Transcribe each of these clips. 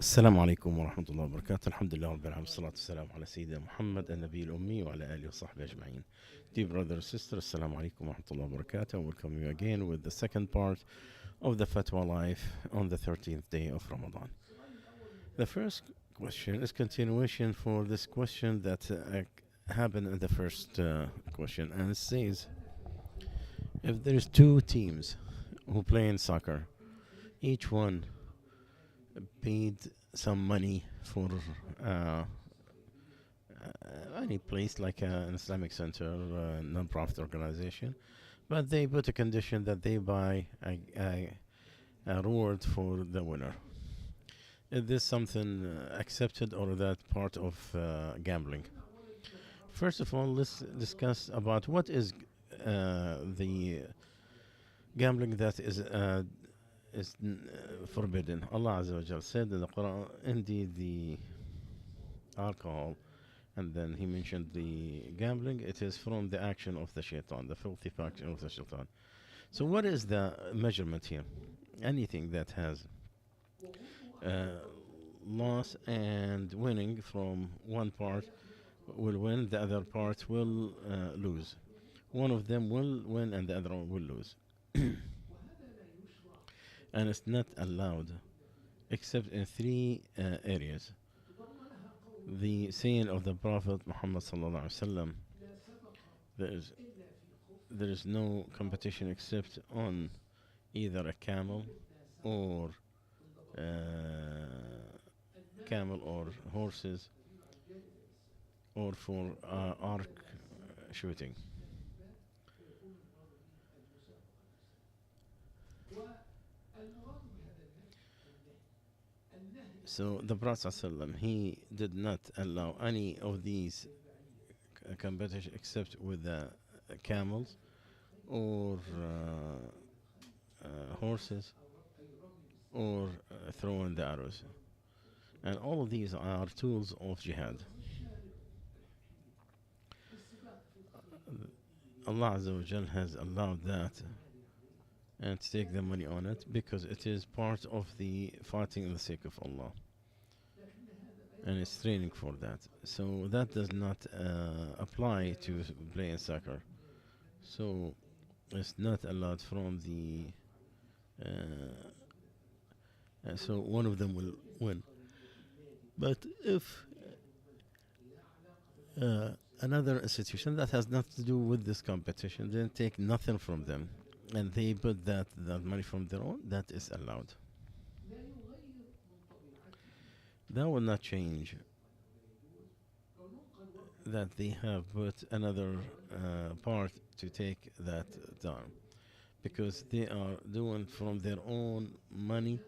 السلام عليكم ورحمة الله وبركاته. الحمد لله رب العالمين والصلاة والسلام على سيدنا محمد النبي الأمي وعلى آله وصحبه أجمعين. Dear brothers and sisters, Assalamu alaikum wa rahmatullahi wa barakatuh. Welcome you again with the second part of the Fatwa life on the 13th day of Ramadan. The first question is continuation for this question that happened in the first question, and it says, if there is two teams who play in soccer, each one paid some money for uh, any place like an Islamic center, non-profit organization, but they put a condition that they buy a reward for the winner. Is this something accepted or that part of gambling? First of all, let's discuss about what is the gambling that is forbidden. Allah Azza wa Jal said in the Quran, indeed the alcohol, and then he mentioned the gambling, it is from the action of the shaitan, the filthy action of the shaitan. So what is the measurement here? Anything that has loss and winning from one part will win, the other part will lose. One of them will win and the other one will lose. And it's not allowed except in three areas. The saying of the Prophet Muhammad sallallahu alaihi wasallam, there is there is no competition except on either a or uh, camel or horses, or for arc shooting. So the Prophet ﷺ, he did not allow any of these competition except with the camels or horses or throwing the arrows. And all of these are tools of jihad. Allah Azza wa Jal has allowed that and to take the money on it because it is part of the fighting in the sake of Allah, and it's training for that. So that does not apply to playing soccer. So it's not allowed from the so one of them will win. But if another institution that has nothing to do with this competition, then take nothing from them, and they put that money from their own, that is allowed. That will not change that they have put another part to take that down, because they are doing from their own money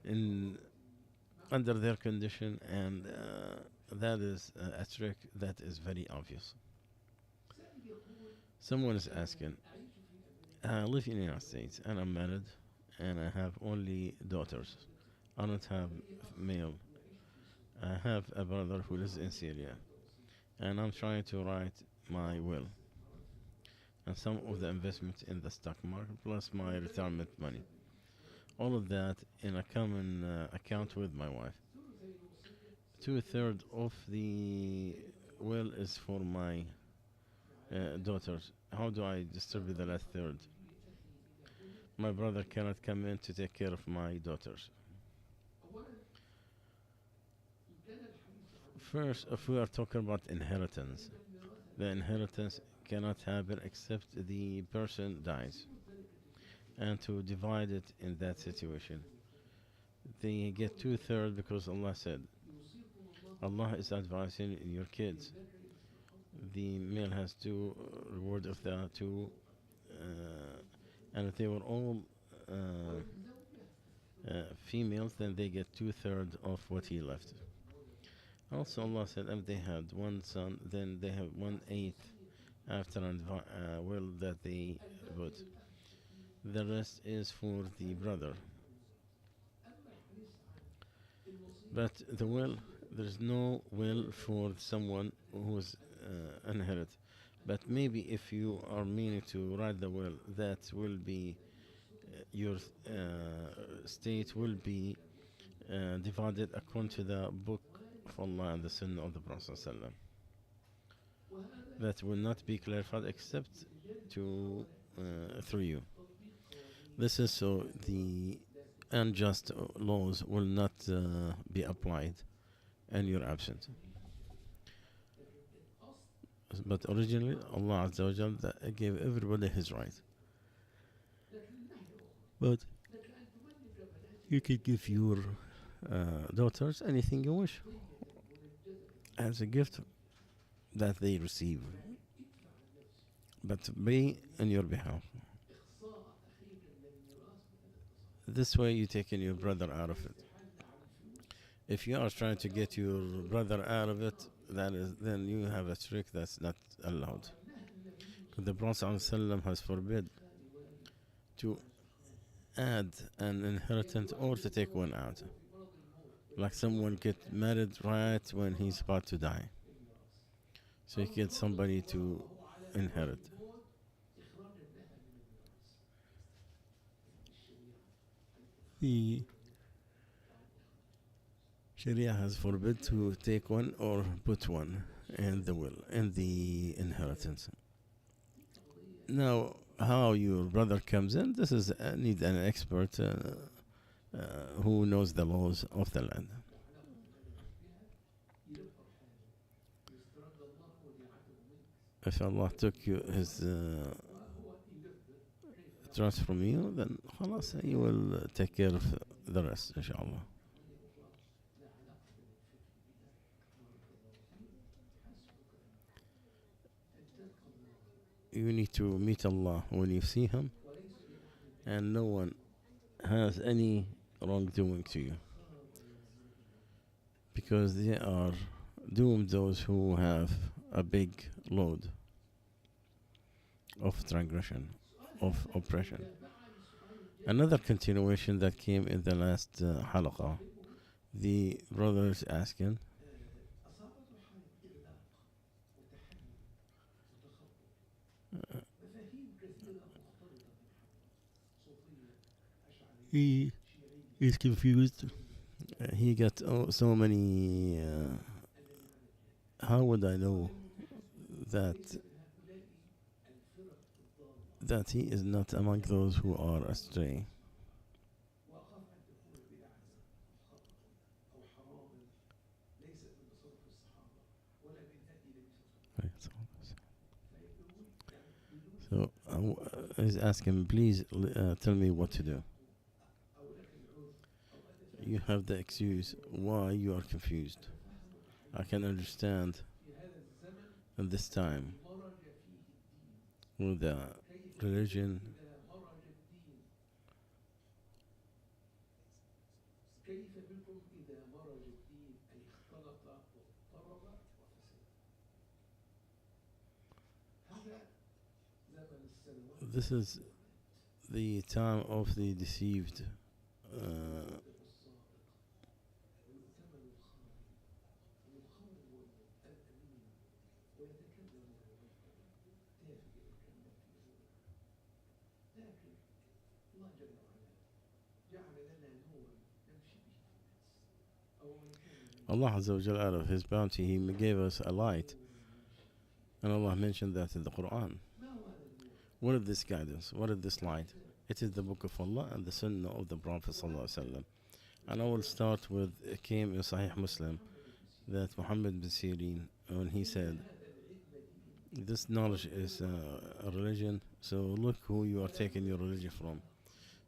in under their condition, and that is a trick that is very obvious. Someone is asking, I live in the United States and I'm married and I have only daughters. I don't have male. I have a brother who lives in Syria, and I'm trying to write my will and some of the investment in the stock market plus my retirement money. All of that in a common account with my wife. Two-thirds of the will is for my daughters. How do I distribute the last third? My brother cannot come in to take care of my daughters. First, if we are talking about inheritance, the inheritance cannot happen except the person dies. And to divide it in that situation, they get two-thirds because Allah said, Allah is advising your kids. The male has two reward of the two, and if they were all females, then they get two-thirds of what he left. Also, Allah said if they had one son, then they have 1/8 after a will that they put. The rest is for the brother. But the will, there is no will for someone who's inherit. But maybe if you are meaning to write the will, that will be your state will be divided according to the book of Allah and the Sunnah of the Prophet ﷺ, that will not be clarified except to through you. This is so the unjust laws will not be applied and you're absent. But originally, Allah Azza wa Jal gave everybody his right. But you can give your daughters anything you wish as a gift that they receive, but be on your behalf. This way, you're taking your brother out of it. If you are trying to get your brother out of it, then you have a trick that's not allowed. The Prophet ﷺ has forbid to add an inheritance or to take one out. Like someone get married right when he's about to die, so you get somebody to inherit. The Sharia has forbid to take one or put one in the will, in the inheritance. Now, how your brother comes in, this is need an expert who knows the laws of the land. If Allah took his trust from you, then خلاص, He will take care of the rest, inshallah. You need to meet Allah when you see Him, and no one has any wrongdoing to you, because they are doomed, those who have a big load of transgression, of oppression. Another continuation that came in the last halaqah, the brothers asking, he is confused. He got so many. How would I know that he is not among those who are astray? So he's asking, please tell me what to do. You have the excuse why you are confused. I can understand in this time with the religion. This is the time of the deceived. Allah Azza wa Jalla, out of His bounty, He gave us a light. And Allah mentioned that in the Quran. What is this guidance? What is this light? It is the Book of Allah and the Sunnah of the Prophet Sallallahu Alaihi Wasallam. And I will start with, it came in Sahih Muslim, that Muhammad bin Sirin, when he said, this knowledge is a religion, so look who you are taking your religion from.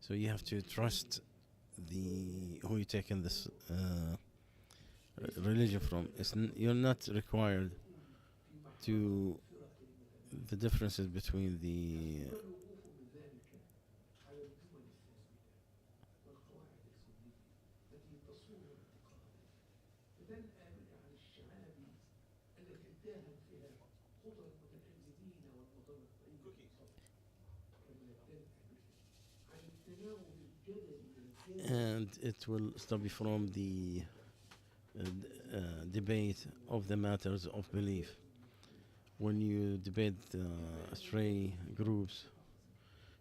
So you have to trust who you're taking this religion from. You're not required to the differences between the and it will stop you from the debate of the matters of belief. When you debate stray groups,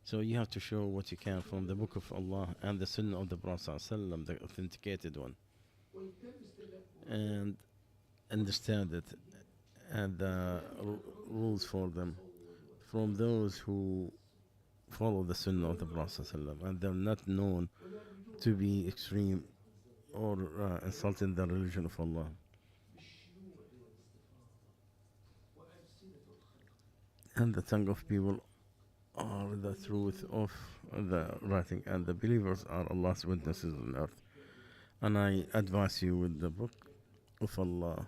So you have to show what you can from the Book of Allah and the Sunnah of the Prophet ﷺ, the authenticated one, and understand it and the rules for them from those who follow the Sunnah of the Prophet ﷺ, and they're not known to be extreme or insulting the religion of Allah. And the tongue of people are the truth of the writing, and the believers are Allah's witnesses on earth. And I advise you with the book of Allah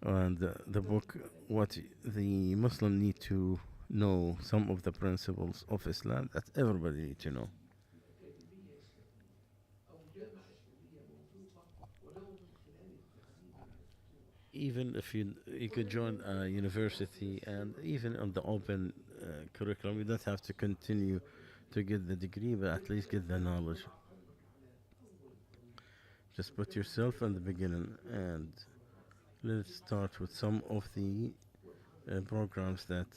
and the book what the Muslim need to know, some of the principles of Islam that everybody need to know. Even if you could join a university, and even on the open curriculum, you don't have to continue to get the degree, but at least get the knowledge. Just put yourself in the beginning, and let's start with some of the programs that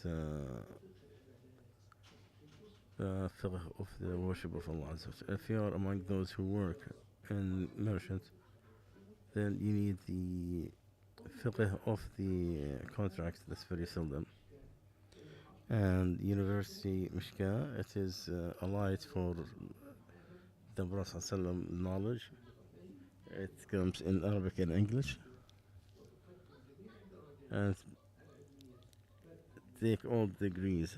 the fiqh of the worship of Allah Azza wa Jalla. If you are among those who work in merchants, then you need the fiqh of the contracts. That's very seldom. And University Mishka, it is a light for the Prophet ﷺ knowledge. It comes in Arabic and English, and take all degrees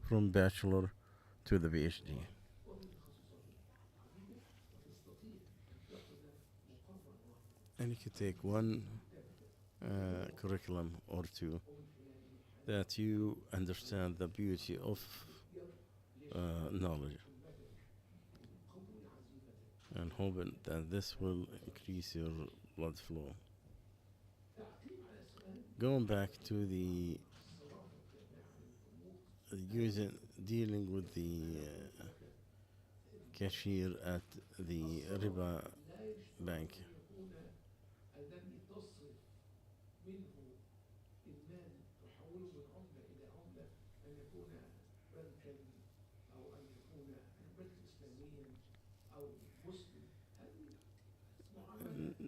from bachelor to the PhD. And you could take one curriculum or two that you understand the beauty of knowledge, and hoping that this will increase your blood flow. Going back to the dealing with the cashier at the riba bank.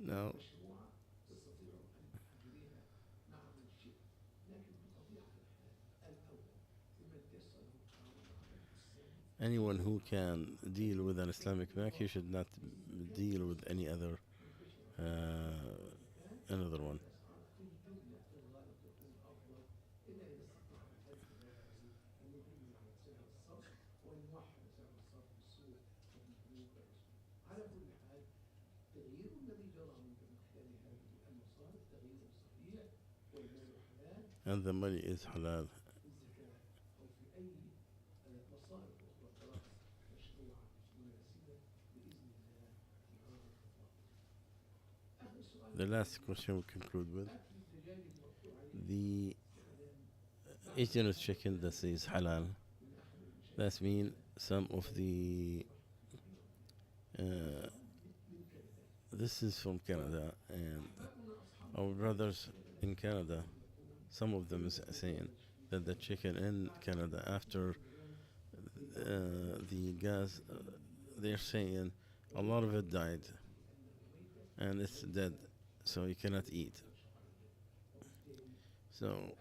Now, anyone who can deal with an Islamic bank, he should not deal with any other another one. And the money is halal. The last question we conclude with the Asian chicken that says halal. That means some of the this is from Canada, and our brothers in Canada, some of them is saying that the chicken in Canada after the gas, they're saying a lot of it died and it's dead, so you cannot eat. So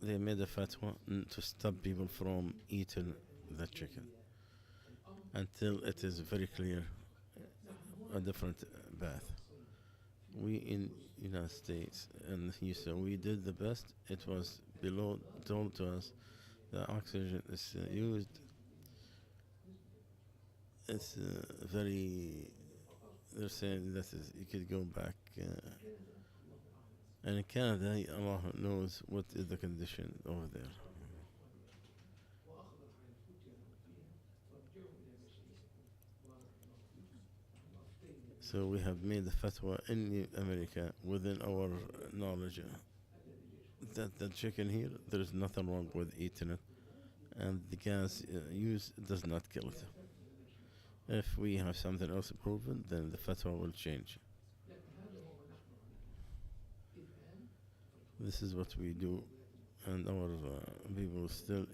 they made a fatwa to stop people from eating the chicken until it is very clear a different path. We in United States and Houston, we did the best. It was below told to us the oxygen is used. It's very. They're saying that is, you could go back. And in Canada, Allah knows what is the condition over there. So we have made the fatwa in America within our knowledge that the chicken here, there is nothing wrong with eating it, and the gas used does not kill it. If we have something else proven, then the fatwa will change. This is what we do, and our people still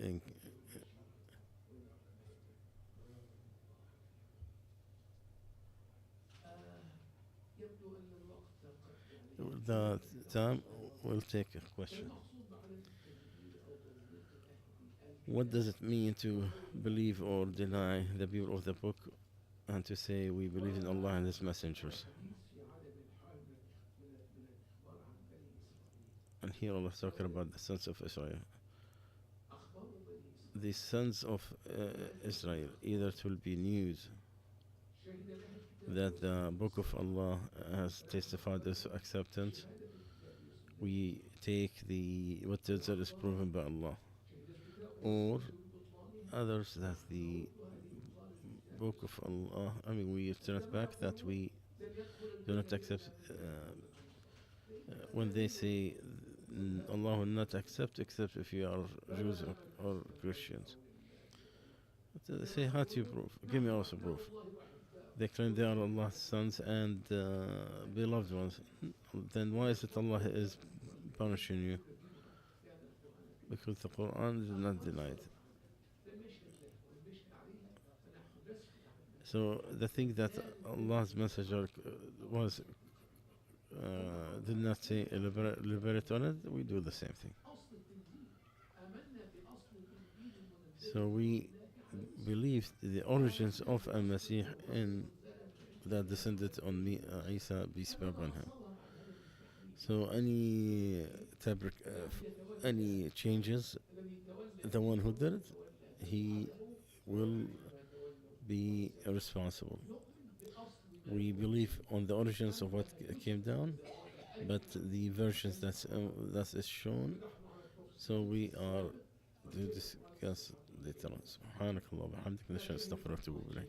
the time, we'll take a question. What does it mean to believe or deny the people of the book and to say we believe in Allah and His messengers? And here Allah is talking about the sons of Israel. The sons of Israel, either it will be news that the book of Allah has testified as acceptance. We take the what is proven by Allah, or others that the book of Allah, I mean, we turn it back that we do not accept when they say Allah will not accept except if you are Jews or Christians. But they say, how do you prove? Give me also proof. They claim they are Allah's sons and beloved ones. Then why is it Allah is punishing you? Because the Quran is not denied. So the thing that Allah's messenger was did not say liberate on it, we do the same thing. So we believe the origins of Al-Masih in that descended on me, Isa, peace be upon him. So any changes, the one who did it, he will be responsible. We believe on the origins of what came down, but the versions that is shown. So we are to discuss later on. سبحانك اللهم وبحمدك نشهد استغفرك ونتوب إليك.